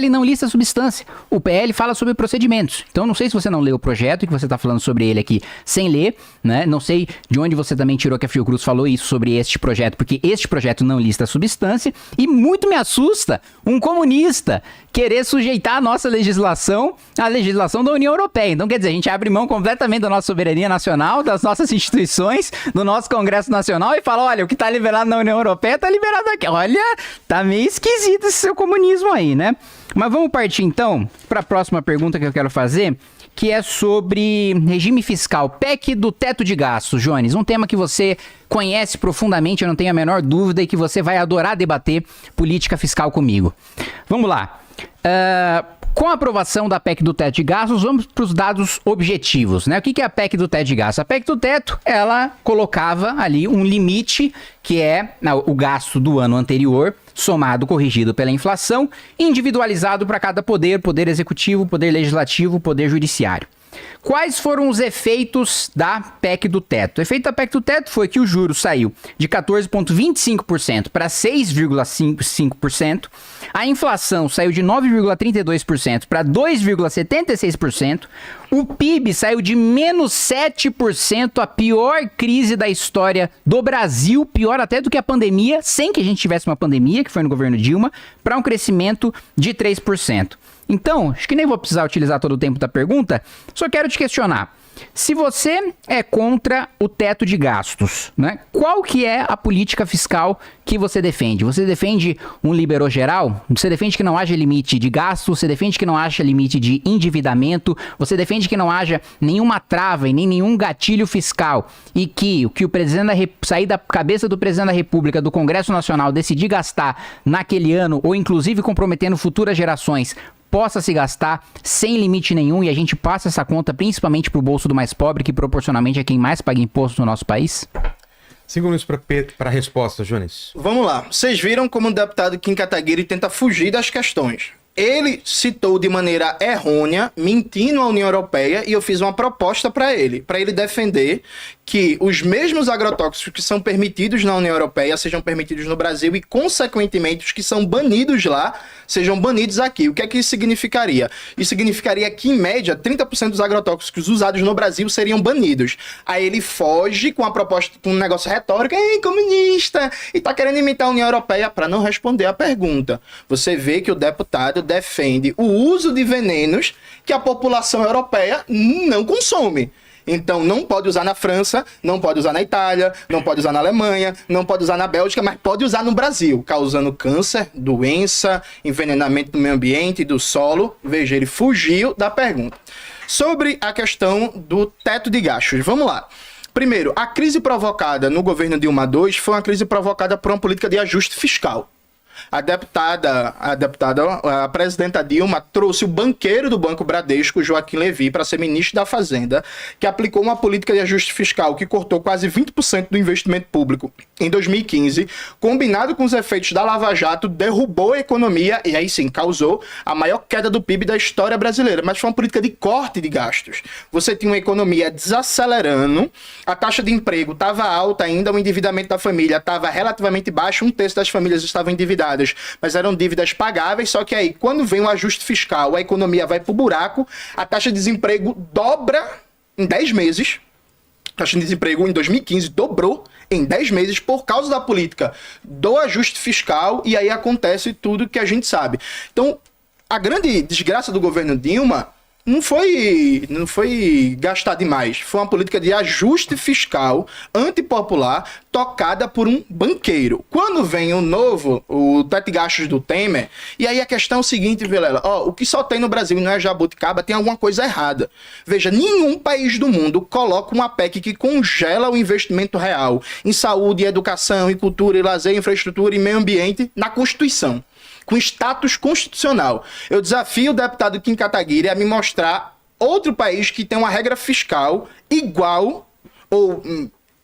PL não lista substância. O PL fala sobre procedimentos. Então, não sei se você não leu o projeto e que você está falando sobre ele aqui sem ler, né? Não sei de onde você também tirou que a Fiocruz falou isso sobre este projeto, porque este projeto não lista substância. E muito me assusta um comunista querer sujeitar a nossa legislação à legislação da União Europeia. Então, quer dizer, a gente abre mão completamente da nossa soberania nacional, das nossas instituições, do nosso Congresso Nacional e fala, olha, o que está liberado na União Europeia está liberado aqui. Olha, tá meio esquisito esse seu comunismo aí, né? Mas vamos partir, então, para a próxima pergunta que eu quero fazer, que é sobre regime fiscal, PEC do teto de gastos, Jones. Um tema que você conhece profundamente, eu não tenho a menor dúvida, e que você vai adorar debater política fiscal comigo. Vamos lá. Com a aprovação da PEC do teto de gastos, vamos para os dados objetivos, né? O que é a PEC do teto de gastos? A PEC do teto, ela colocava ali um limite, que é o gasto do ano anterior, somado, corrigido pela inflação, individualizado para cada poder, poder executivo, poder legislativo, poder judiciário. Quais foram os efeitos da PEC do teto? O efeito da PEC do teto foi que o juro saiu de 14,25% para 6,5%, a inflação saiu de 9,32% para 2,76%, o PIB saiu de menos 7%, a pior crise da história do Brasil, pior até do que a pandemia, sem que a gente tivesse uma pandemia, que foi no governo Dilma, para um crescimento de 3%. Então, acho que nem vou precisar utilizar todo o tempo da pergunta, só quero te questionar. Se você é contra o teto de gastos, né, qual que é a política fiscal que você defende? Você defende um liberou geral? Você defende que não haja limite de gasto? Você defende que não haja limite de endividamento? Você defende que não haja nenhuma trava e nem nenhum gatilho fiscal? E que o presidente sair da cabeça do presidente da República, do Congresso Nacional, decidir gastar naquele ano, ou inclusive comprometendo futuras gerações, possa se gastar sem limite nenhum e a gente passa essa conta principalmente para o bolso do mais pobre, que proporcionalmente é quem mais paga imposto no nosso país? 5 minutos para a resposta, Jones. Vamos lá. Vocês viram como o deputado Kim Kataguiri tenta fugir das questões. Ele citou de maneira errônea, mentindo à União Europeia, e eu fiz uma proposta para ele defender que os mesmos agrotóxicos que são permitidos na União Europeia sejam permitidos no Brasil e, consequentemente, os que são banidos lá sejam banidos aqui. O que é que isso significaria? Isso significaria que, em média, 30% dos agrotóxicos usados no Brasil seriam banidos. Aí ele foge com a proposta, com um negócio retórico, ei, comunista, e tá querendo imitar a União Europeia para não responder a pergunta. Você vê que o deputado defende o uso de venenos que a população europeia não consome. Então não pode usar na França, não pode usar na Itália, não pode usar na Alemanha, não pode usar na Bélgica, mas pode usar no Brasil, causando câncer, doença, envenenamento do meio ambiente e do solo. Veja, ele fugiu da pergunta. Sobre a questão do teto de gastos, vamos lá. Primeiro, a crise provocada no governo Dilma II foi uma crise provocada por uma política de ajuste fiscal. A presidenta Dilma trouxe o banqueiro do Banco Bradesco, Joaquim Levy, para ser ministro da Fazenda, que aplicou uma política de ajuste fiscal que cortou quase 20% do investimento público em 2015, combinado com os efeitos da Lava Jato, derrubou a economia e aí sim causou a maior queda do PIB da história brasileira. Mas foi uma política de corte de gastos. Você tinha uma economia desacelerando, a taxa de emprego estava alta ainda, o endividamento da família estava relativamente baixo, 1/3 das famílias estavam endividadas, mas eram dívidas pagáveis, só que aí, quando vem o ajuste fiscal, a economia vai pro buraco, a taxa de desemprego dobra em 10 meses, a taxa de desemprego em 2015 dobrou em 10 meses por causa da política do ajuste fiscal, e aí acontece tudo que a gente sabe. Então, a grande desgraça do governo Dilma não foi gastar demais. Foi uma política de ajuste fiscal antipopular tocada por um banqueiro. Quando vem o teto de gastos do Temer, e aí a questão é o seguinte, Vilela, o que só tem no Brasil e não é jabuticaba, tem alguma coisa errada. Veja, nenhum país do mundo coloca uma PEC que congela o investimento real em saúde, educação, em cultura, em lazer, infraestrutura e meio ambiente na Constituição, com status constitucional. Eu desafio o deputado Kim Kataguiri a me mostrar outro país que tem uma regra fiscal igual ou,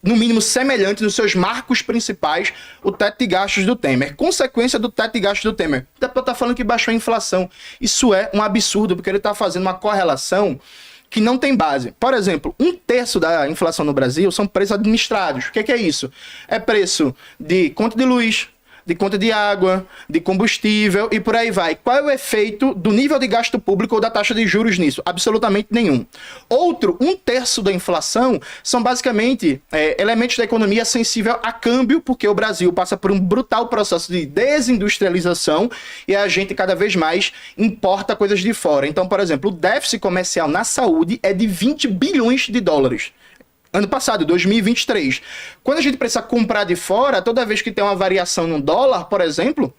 no mínimo, semelhante nos seus marcos principais, o teto de gastos do Temer. Consequência do teto de gastos do Temer. O deputado está falando que baixou a inflação. Isso é um absurdo, porque ele está fazendo uma correlação que não tem base. Por exemplo, 1/3 da inflação no Brasil são preços administrados. O que é isso? É preço de conta de luz, de conta de água, de combustível e por aí vai. Qual é o efeito do nível de gasto público ou da taxa de juros nisso? Absolutamente nenhum. Outro, 1/3 da inflação são basicamente elementos da economia sensível a câmbio, porque o Brasil passa por um brutal processo de desindustrialização e a gente cada vez mais importa coisas de fora. Então, por exemplo, o déficit comercial na saúde é de 20 bilhões de dólares. Ano passado, 2023. Quando a gente precisa comprar de fora, toda vez que tem uma variação no dólar, por exemplo,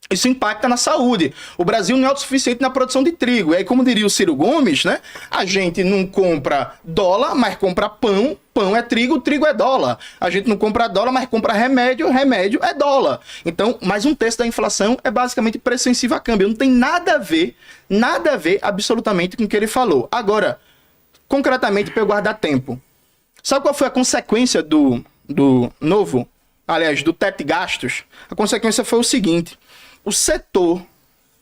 isso impacta na saúde. O Brasil não é autossuficiente na produção de trigo. E aí, como diria o Ciro Gomes, né? A gente não compra dólar, mas compra pão. Pão é trigo, trigo é dólar. A gente não compra dólar, mas compra remédio, remédio é dólar. Então, mais 1/3 da inflação é basicamente preço sensível a câmbio. Não tem nada a ver absolutamente com o que ele falou. Agora, concretamente, para eu guardar tempo. Sabe qual foi a consequência do teto de gastos? A consequência foi o seguinte: o setor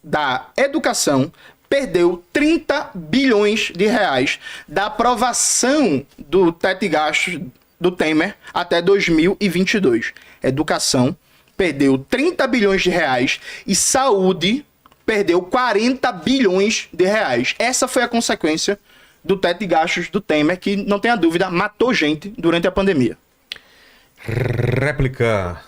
da educação perdeu 30 bilhões de reais da aprovação do teto de gastos do Temer até 2022. Educação perdeu 30 bilhões de reais e saúde perdeu 40 bilhões de reais. Essa foi a consequência do teto de gastos do Temer, que, não tenha dúvida, matou gente durante a pandemia. Réplica.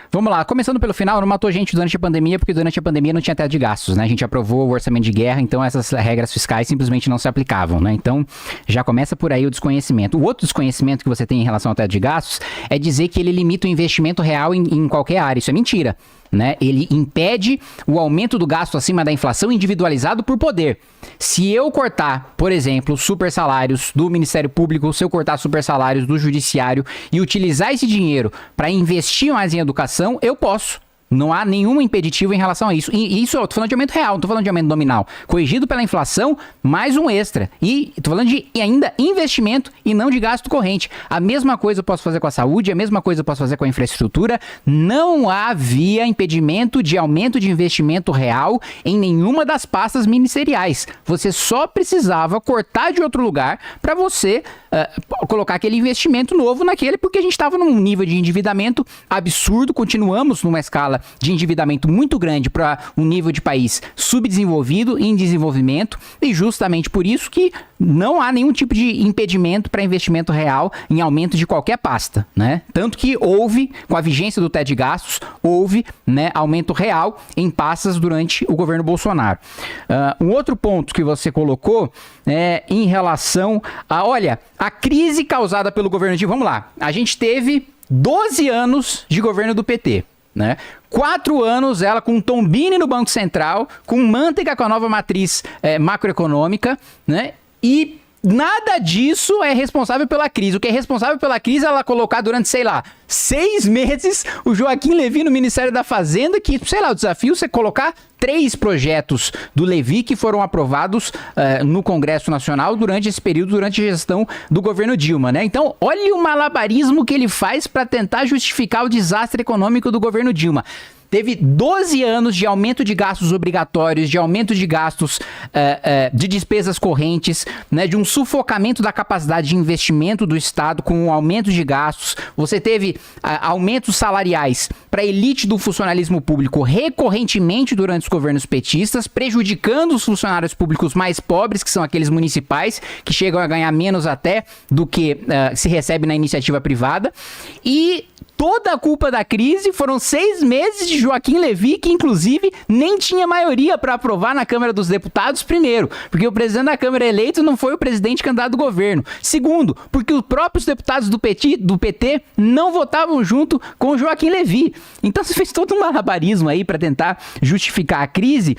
Vamos lá, começando pelo final, não matou gente durante a pandemia, porque durante a pandemia não tinha teto de gastos, né? A gente aprovou o orçamento de guerra, então essas regras fiscais simplesmente não se aplicavam, né? Então, já começa por aí o desconhecimento. O outro desconhecimento que você tem em relação ao teto de gastos é dizer que ele limita o investimento real em qualquer área. Isso é mentira, né? Ele impede o aumento do gasto acima da inflação individualizado por poder. Se eu cortar, por exemplo, super salários do Ministério Público, se eu cortar super salários do Judiciário e utilizar esse dinheiro para investir mais em educação, eu posso. Não há nenhum impeditivo em relação a isso. E isso eu tô falando de aumento real, não tô falando de aumento nominal. Corrigido pela inflação, mais um extra. E tô falando de ainda investimento e não de gasto corrente. A mesma coisa eu posso fazer com a saúde, a mesma coisa eu posso fazer com a infraestrutura. Não havia impedimento de aumento de investimento real em nenhuma das pastas ministeriais. Você só precisava cortar de outro lugar para você colocar aquele investimento novo naquele, porque a gente estava num nível de endividamento absurdo, continuamos numa escala de endividamento muito grande para um nível de país subdesenvolvido, em desenvolvimento, e justamente por isso que não há nenhum tipo de impedimento para investimento real em aumento de qualquer pasta, né? Tanto que houve, com a vigência do teto de gastos, houve, né, aumento real em pastas durante o governo Bolsonaro. Um outro ponto que você colocou é em relação a crise causada pelo governo Dilma. Vamos lá, a gente teve 12 anos de governo do PT, né? 4 anos ela com Tombini no Banco Central, com Manteiga com a nova matriz macroeconômica, né? E nada disso é responsável pela crise. O que é responsável pela crise é ela colocar durante, 6 meses o Joaquim Levy no Ministério da Fazenda, que, o desafio é você colocar 3 projetos do Levy que foram aprovados no Congresso Nacional durante esse período, durante a gestão do governo Dilma, né? Então, olha o malabarismo que ele faz para tentar justificar o desastre econômico do governo Dilma. Teve 12 anos de aumento de gastos obrigatórios, de aumento de gastos de despesas correntes, né, de um sufocamento da capacidade de investimento do Estado com o aumento de gastos. Você teve aumentos salariais para a elite do funcionalismo público recorrentemente durante os governos petistas, prejudicando os funcionários públicos mais pobres, que são aqueles municipais, que chegam a ganhar menos até do que se recebe na iniciativa privada. E toda a culpa da crise foram 6 meses de Joaquim Levy, que inclusive nem tinha maioria para aprovar na Câmara dos Deputados, primeiro, porque o presidente da Câmara eleito não foi o presidente candidato do governo. Segundo, porque os próprios deputados do PT não votavam junto com o Joaquim Levy. Então você fez todo um malabarismo aí para tentar justificar a crise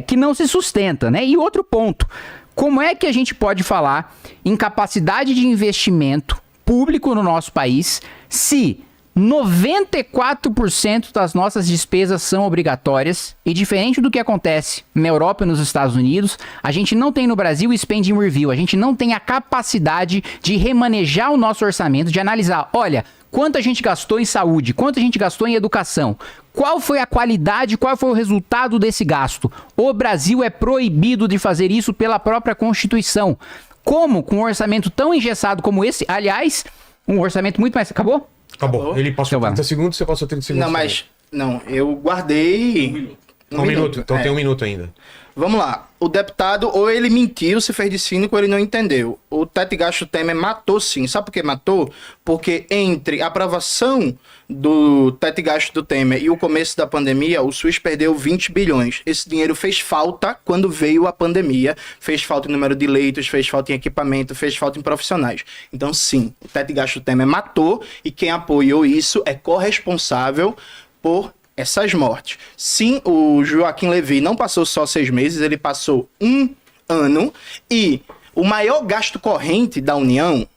que não se sustenta, né? E outro ponto, como é que a gente pode falar em capacidade de investimento público no nosso país se 94% das nossas despesas são obrigatórias e, diferente do que acontece na Europa e nos Estados Unidos, a gente não tem no Brasil spending review, a gente não tem a capacidade de remanejar o nosso orçamento, de analisar, olha, quanto a gente gastou em saúde, quanto a gente gastou em educação, qual foi a qualidade, qual foi o resultado desse gasto. O Brasil é proibido de fazer isso pela própria Constituição. Como, com um orçamento tão engessado como esse, aliás, um orçamento muito mais... Acabou? Acabou. Ele passou Então vai. 30 segundos, você passou 30 segundos. Não, mas... Não, eu guardei... Um minuto. Então É. tem um minuto ainda. Vamos lá. O deputado, ou ele mentiu, se fez de cínico, ou ele não entendeu. O Teto Gasto Temer matou sim. Sabe por que matou? Porque entre a aprovação do Teto Gasto do Temer e o começo da pandemia, o SUS perdeu 20 bilhões. Esse dinheiro fez falta quando veio a pandemia. Fez falta em número de leitos, fez falta em equipamento, fez falta em profissionais. Então, sim, o Teto Gasto Temer matou e quem apoiou isso é corresponsável por essas mortes. Sim, o Joaquim Levy não passou só 6 meses, ele passou 1 ano e o maior gasto corrente da União,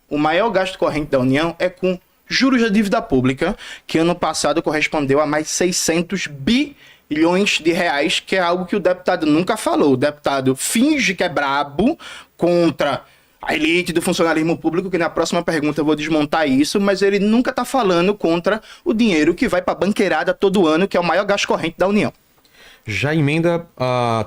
é com juros da dívida pública, que ano passado correspondeu a mais 600 bilhões de reais, que é algo que o deputado nunca falou. O deputado finge que é brabo contra a elite do funcionalismo público, que na próxima pergunta eu vou desmontar isso, mas ele nunca está falando contra o dinheiro que vai para a banqueirada todo ano, que é o maior gasto corrente da União. Já emenda a